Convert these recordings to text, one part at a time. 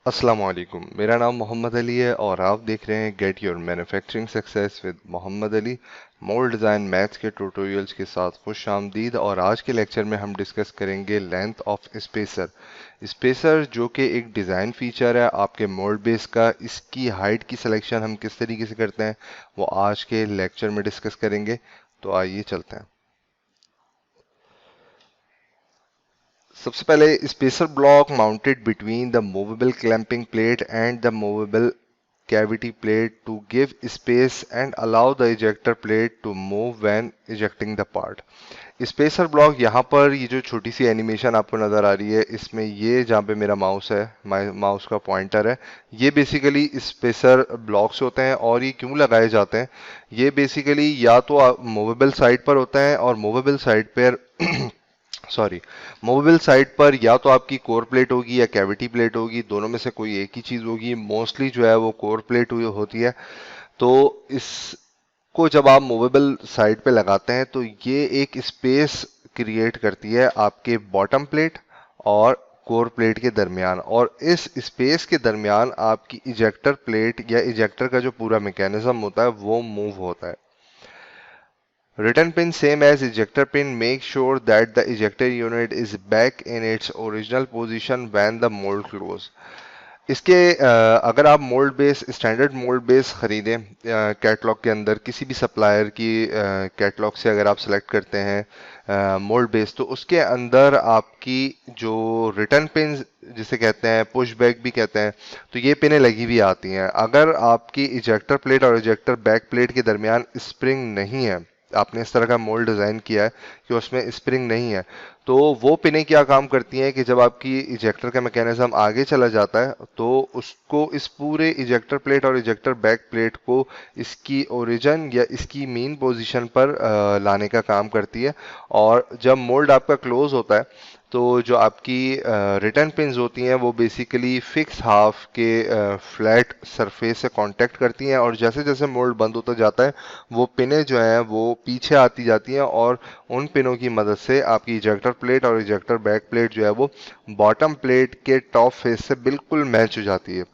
अस्सलाम वालेकुम। मेरा नाम मोहम्मद अली है और आप देख रहे हैं get your manufacturing success with Mohammad Ali. Mould design maths के ट्यूटोरियल्स के साथ खुश आमदीद। और आज के लेक्चर में हम डिस्कस करेंगे लेंथ ऑफ स्पेसर। स्पेसर जो कि एक डिज़ाइन फीचर है आपके मोल्ड बेस का, इसकी हाइट की सिलेक्शन हम किस तरीके से करते हैं वो आज के लेक्चर में डिस्कस करेंगे। तो आइए चलते हैं। सबसे पहले spacer block mounted between the movable clamping plate and the movable cavity plate to give space and allow the ejector plate to move when ejecting the part। Spacer block यहाँ पर ये जो छोटी सी एनिमेशन आपको नज़र आ रही है, इसमें ये जहाँ पे मेरा माउस है, माउस का पॉइंटर है, ये बेसिकली स्पेसर ब्लॉक्स होते हैं। और ये क्यों लगाए जाते हैं? ये बेसिकली या तो मूवेबल साइड पर होता है और मूवेबल साइड पर सॉरी मूवेबल साइड पर या तो आपकी कोर प्लेट होगी या कैविटी प्लेट होगी, दोनों में से कोई एक ही चीज होगी। मोस्टली जो है वो कोर प्लेट होती है। तो इसको जब आप मूवेबल साइड पे लगाते हैं तो ये एक स्पेस क्रिएट करती है आपके बॉटम प्लेट और कोर प्लेट के दरमियान, और इस स्पेस के दरमियान आपकी इजेक्टर प्लेट या इजेक्टर का जो पूरा मैकेनिज्म होता है वो मूव होता है। Return pin same as ejector pin. Make sure that the ejector unit is back in its original position when the mold close। इसके अगर आप mould base standard mould base खरीदें कैटलॉग के अंदर, किसी भी सप्लायर की कैटलॉग से अगर आप सेलेक्ट करते हैं मोल्ड बेस, तो उसके अंदर आपकी जो रिटर्न पिन जिसे कहते हैं, पुश बैक भी कहते हैं, तो ये पिनें लगी हुई आती हैं। अगर आपकी इजेक्टर प्लेट और इजेक्टर बैक प्लेट के दरमियान स्प्रिंग नहीं है, आपने इस तरह का मोल्ड डिज़ाइन किया है कि उसमें स्प्रिंग नहीं है, तो वो पिनें क्या काम करती हैं कि जब आपकी इजेक्टर का मैकेनिज्म आगे चला जाता है तो उसको इस पूरे इजेक्टर प्लेट और इजेक्टर बैक प्लेट को इसकी ओरिजिन या इसकी मेन पोजीशन पर लाने का काम करती है। और जब मोल्ड आपका क्लोज होता है तो जो आपकी रिटर्न पिन्स होती हैं वो बेसिकली फिक्स हाफ के फ्लैट सरफेस से कांटेक्ट करती हैं, और जैसे जैसे मोल्ड बंद होता जाता है वो पिनें जो हैं वो पीछे आती जाती हैं, और उन पिनों की मदद से आपकी इजेक्टर प्लेट और इजेक्टर बैक प्लेट जो है वो बॉटम प्लेट के टॉप फेस से बिल्कुल मैच हो जाती है।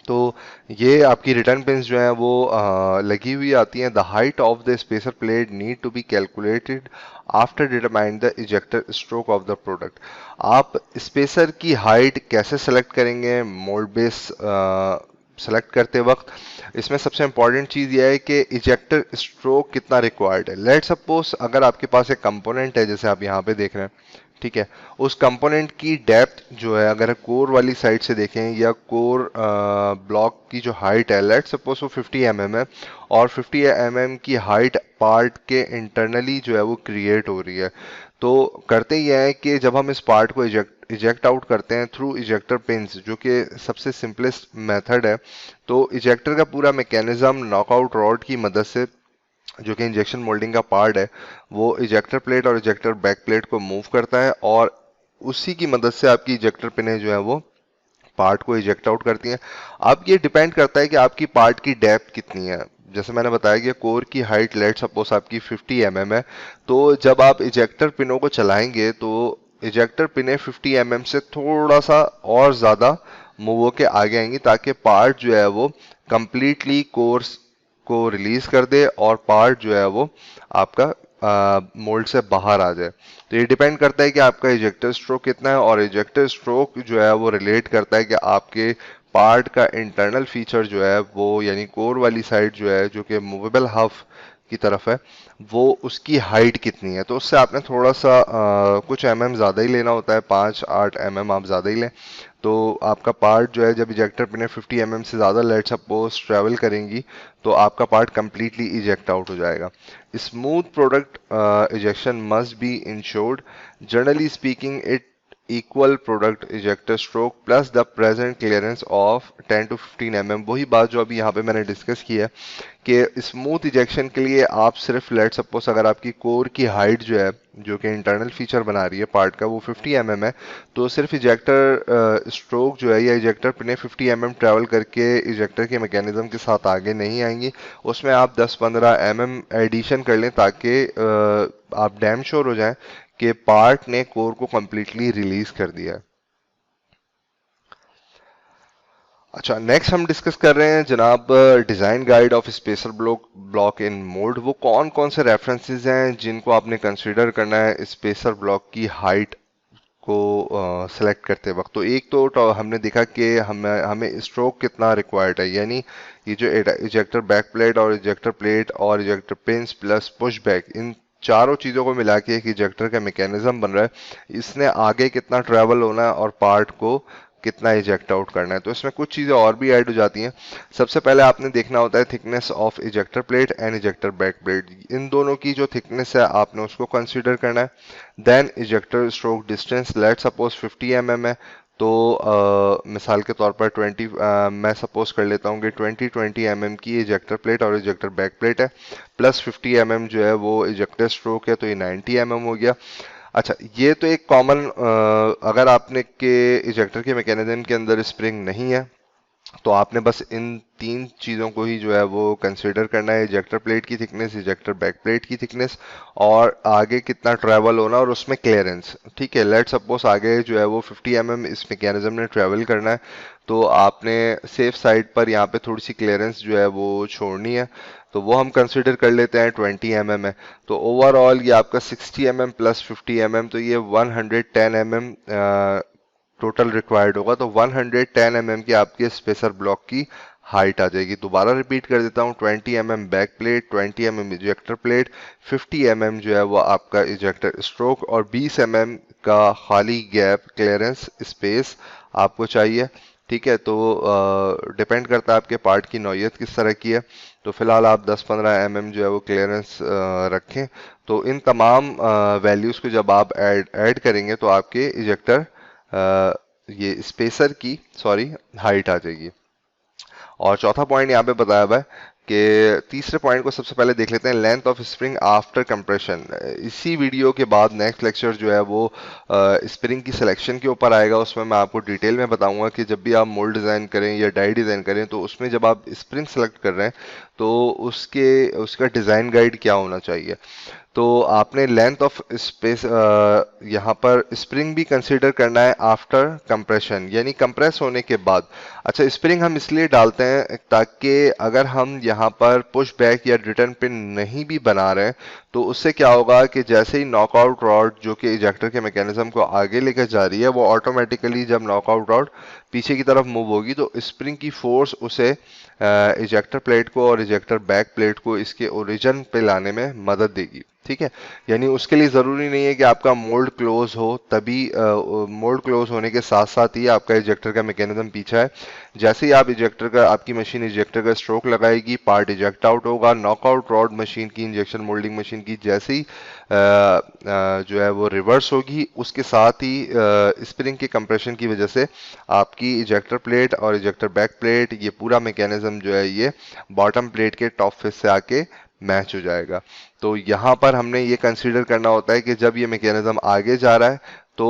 तो ये आपकी रिटर्न पिन्स जो हैं वो लगी हुई आती हैं। The height of the spacer plate need to be calculated after determine the ejector stroke of the product. आप स्पेसर की हाइट कैसे सेलेक्ट करेंगे मोल्ड बेस सेलेक्ट करते वक्त? इसमें सबसे इंपॉर्टेंट चीज़ यह है कि इजेक्टर स्ट्रोक कितना रिक्वायर्ड है। लेट सपोज अगर आपके पास एक कंपोनेंट है जैसे आप यहाँ पे देख रहे हैं, ठीक है, उस कंपोनेंट की डेप्थ जो है, अगर कोर वाली साइड से देखें या कोर ब्लॉक की जो हाइट है, लेट सपोज वो 50 mm है, और 50 mm की हाइट पार्ट के इंटरनली जो है वो क्रिएट हो रही है। तो करते ही है कि जब हम इस पार्ट को इजेक्ट आउट करते हैं थ्रू इजेक्टर पिंस, जो कि सबसे सिंपलेस्ट मेथड है, तो इजेक्टर का पूरा मैकेनिज्म नॉकआउट रॉड की मदद से, जो कि इंजेक्शन मोल्डिंग का पार्ट है, वो इजेक्टर प्लेट और इजेक्टर बैक प्लेट को मूव करता है, और उसी की मदद से आपकी इजेक्टर पिनें जो है वो पार्ट को इजेक्ट आउट करती हैं। अब ये डिपेंड करता है कि आपकी पार्ट की डेप्थ कितनी है। जैसे मैंने बताया कि कोर की हाइट लेट सपोज आपकी 50 mm है, तो जब आप इजेक्टर पिनों को चलाएंगे तो इजेक्टर पिनें 50 mm से थोड़ा सा और ज़्यादा मूव होके आगे आएंगी, ताकि पार्ट जो है वो कंप्लीटली कोर्स को रिलीज कर दे और पार्ट जो है वो आपका मोल्ड से बाहर आ जाए। तो ये डिपेंड करता है कि आपका इजेक्टर स्ट्रोक कितना है, और इजेक्टर स्ट्रोक जो है वो रिलेट करता है कि आपके पार्ट का इंटरनल फीचर जो है वो, यानी कोर वाली साइड जो है जो कि मूवेबल हाफ की तरफ है, वो उसकी हाइट कितनी है। तो उससे आपने थोड़ा सा कुछ ज़्यादा ही लेना होता है, 5-8 आप ज़्यादा ही लें। तो आपका पार्ट जो है, जब इजेक्टर पिने 50 से ज़्यादा लेट सपोज ट्रैवल करेंगी, तो आपका पार्ट कंप्लीटली इजेक्ट आउट हो जाएगा। Smooth product ejection must be insured. Generally speaking it equal product ejector stroke plus the present clearance of 10 to 15 वही बात जो अभी यहाँ पे मैंने डिस्कस की है कि स्मूथ इजेक्शन के लिए आप सिर्फ लेट सपोज अगर आपकी कोर की हाइट जो है, जो कि इंटरनल फीचर बना रही है पार्ट का, वो 50 है, तो सिर्फ इजेक्टर स्ट्रोक जो है या इजेक्टर पिने 50 ट्रैवल करके इजेक्टर के मैकेनिज्म के साथ आगे नहीं आएंगी। उसमें आप 10-15 एडिशन कर लें, ताकि आप डैम श्योर हो जाएं कि पार्ट ने कोर को कंप्लीटली रिलीज कर दिया है। अच्छा, नेक्स्ट हम डिस्कस कर रहे हैं जनाब design guide of special block in mode. वो कौन कौन से रेफरेंसेस हैं जिनको आपने कंसीडर करना है स्पेशल ब्लॉक की हाइट को सेलेक्ट करते वक्त। तो एक तो हमने देखा कि हमें हमें स्ट्रोक कितना रिक्वायर्ड है, यानी ये जो इजेक्टर बैक प्लेट और इजेक्टर प्लेट और ejector pins plus push back, इन चारों चीज़ों को मिला के एक इजेक्टर का मैकेनिज्म बन रहा है। इसने आगे कितना ट्रैवल होना है और पार्ट को कितना इजेक्ट आउट करना है। तो इसमें कुछ चीज़ें और भी ऐड हो जाती हैं। सबसे पहले आपने देखना होता है thickness of ejector plate and ejector back plate. इन दोनों की जो थिकनेस है आपने उसको कंसीडर करना है। Then ejector stroke distance, let suppose 50 mm है, तो मिसाल के तौर पर 20 मैं सपोज कर लेता हूँ कि 20 mm की इजेक्टर प्लेट और इजेक्टर बैक प्लेट है, प्लस 50 mm जो है वो इजेक्टर स्ट्रोक है, तो ये 90 mm हो गया। अच्छा, ये तो एक कॉमन, अगर आपने के इजेक्टर के मैकेनिज्म के अंदर स्प्रिंग नहीं है तो आपने बस इन तीन चीज़ों को ही जो है वो कंसिडर करना है, इजेक्टर प्लेट की थिकनेस, इजेक्टर बैक प्लेट की थिकनेस और आगे कितना ट्रैवल होना और उसमें क्लियरेंस। ठीक है, लेट सपोज आगे जो है वो 50 mm इस मैकेनिज्म ने ट्रैवल करना है, तो आपने सेफ साइड पर यहाँ पे थोड़ी सी क्लियरेंस जो है वो छोड़नी है, तो वो हम कंसिडर कर लेते हैं 20 mm है। तो ओवरऑल ये आपका 60 mm प्लस 50 mm, तो ये 110 mm टोटल रिक्वायर्ड होगा। तो 110 mm की आपके स्पेसर ब्लॉक की हाइट आ जाएगी। दोबारा रिपीट कर देता हूँ, 20 mm back plate, 20 mm ejector plate, 50 mm जो है वो आपका इजेक्टर स्ट्रोक और 20 mm का खाली गैप क्लियरेंस स्पेस आपको चाहिए। ठीक है, तो डिपेंड करता है आपके पार्ट की नौयत किस तरह की है। तो फिलहाल आप 10-15 mm जो है वो क्लियरेंस रखें। तो इन तमाम वैल्यूज़ को जब आप ऐड करेंगे तो आपके इजेक्टर ये स्पेसर की हाइट आ जाएगी। और चौथा पॉइंट यहाँ पे बताया हुआ है कि तीसरे पॉइंट को सबसे पहले देख लेते हैं, length of spring after compression. इसी वीडियो के बाद नेक्स्ट लेक्चर जो है वो स्प्रिंग की सिलेक्शन के ऊपर आएगा। उसमें मैं आपको डिटेल में बताऊंगा कि जब भी आप मोल्ड डिज़ाइन करें या डाई डिज़ाइन करें तो उसमें जब आप स्प्रिंग सेलेक्ट कर रहे हैं तो उसका डिज़ाइन गाइड क्या होना चाहिए। तो आपने लेंथ ऑफ स्पेस यहाँ पर स्प्रिंग भी कंसीडर करना है आफ्टर कंप्रेशन, यानी कंप्रेस होने के बाद। अच्छा, स्प्रिंग हम इसलिए डालते हैं ताकि अगर हम यहाँ पर पुश बैक या रिटर्न पिन नहीं भी बना रहे हैं तो उससे क्या होगा कि जैसे ही नॉकआउट रॉड जो कि इजेक्टर के मैकेनिज्म को आगे लेकर जा रही है, वो ऑटोमेटिकली जब नॉकआउट रॉड पीछे की तरफ मूव होगी तो स्प्रिंग की फोर्स उसे इजेक्टर प्लेट को और इजेक्टर बैक प्लेट को इसके ओरिजिन पे लाने में मदद देगी। ठीक है, यानी उसके लिए ज़रूरी नहीं है कि आपका मोल्ड क्लोज हो, तभी मोल्ड क्लोज होने के साथ साथ ही आपका इजेक्टर का मैकेनिज्म पीछा है। जैसे ही आप आपकी मशीन इजेक्टर का स्ट्रोक लगाएगी, पार्ट इजेक्ट आउट होगा। नॉकआउट रॉड मशीन की, इंजेक्शन मोल्डिंग मशीन की जैसे ही जो है वो रिवर्स होगी, उसके साथ ही स्प्रिंग के कंप्रेशन की वजह से आपकी इजेक्टर प्लेट और इजेक्टर बैक प्लेट, ये पूरा मैकेनिज्म जो है ये बॉटम प्लेट के टॉप फेस से आके मैच हो जाएगा। तो यहाँ पर हमने ये कंसीडर करना होता है कि जब ये मैकेनिज्म आगे जा रहा है तो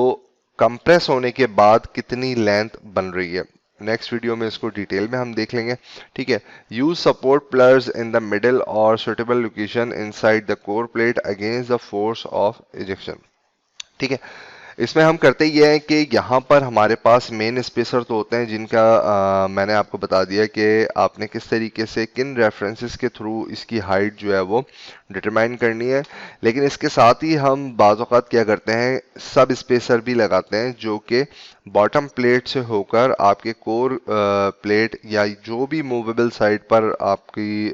कंप्रेस होने के बाद कितनी लेंथ बन रही है। नेक्स्ट वीडियो में इसको डिटेल में हम देख लेंगे। ठीक है, use support pillars in the middle और suitable location inside the core plate against the force of ejection. ठीक है, इसमें हम करते ये हैं कि यहाँ पर हमारे पास मेन स्पेसर तो होते हैं जिनका मैंने आपको बता दिया कि आपने किस तरीके से किन रेफरेंसेस के थ्रू इसकी हाइट जो है वो डिटरमाइन करनी है। लेकिन इसके साथ ही हम बाज़ औक़ात क्या करते हैं, सब स्पेसर भी लगाते हैं जो कि बॉटम प्लेट से होकर आपके कोर प्लेट या जो भी मूवेबल साइड पर आपकी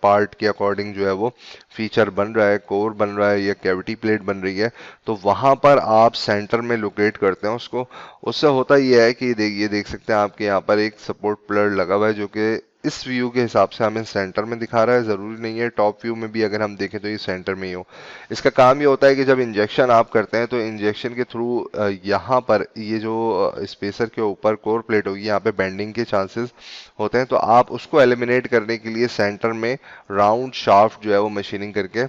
पार्ट के अकॉर्डिंग जो है वो फीचर बन रहा है, कोर बन रहा है या कैविटी प्लेट बन रही है, तो वहां पर आप सेंटर में लोकेट करते हैं उसको। उससे होता यह है कि ये देख सकते हैं आपके यहाँ पर एक सपोर्ट पिलर लगा हुआ है जो कि इस व्यू के हिसाब से हमें सेंटर में दिखा रहा है। ज़रूरी नहीं है टॉप व्यू में भी अगर हम देखें तो ये सेंटर में ही हो। इसका काम ये होता है कि जब इंजेक्शन आप करते हैं तो इंजेक्शन के थ्रू यहाँ पर ये जो स्पेसर के ऊपर कोर प्लेट होगी, यहाँ पे बेंडिंग के चांसेस होते हैं, तो आप उसको एलिमिनेट करने के लिए सेंटर में राउंड शाफ्ट जो है वो मशीनिंग करके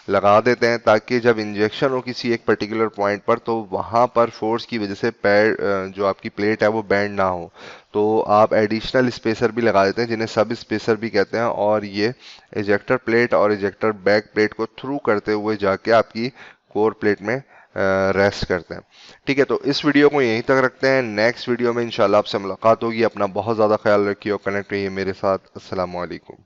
लगा देते हैं, ताकि जब इंजेक्शन हो किसी एक पर्टिकुलर पॉइंट पर तो वहाँ पर फोर्स की वजह से पैर जो आपकी प्लेट है वो बैंड ना हो। तो आप एडिशनल स्पेसर भी लगा देते हैं जिन्हें सब स्पेसर भी कहते हैं, और ये इजेक्टर प्लेट और इजेक्टर बैक प्लेट को थ्रू करते हुए जाके आपकी कोर प्लेट में रेस्ट करते हैं। ठीक है, तो इस वीडियो को यहीं तक रखते हैं। नेक्स्ट वीडियो में इंशाल्लाह आपसे मुलाकात होगी। अपना बहुत ज़्यादा ख्याल रखिए और कनेक्ट रहिए मेरे साथ। अस्सलाम वालेकुम।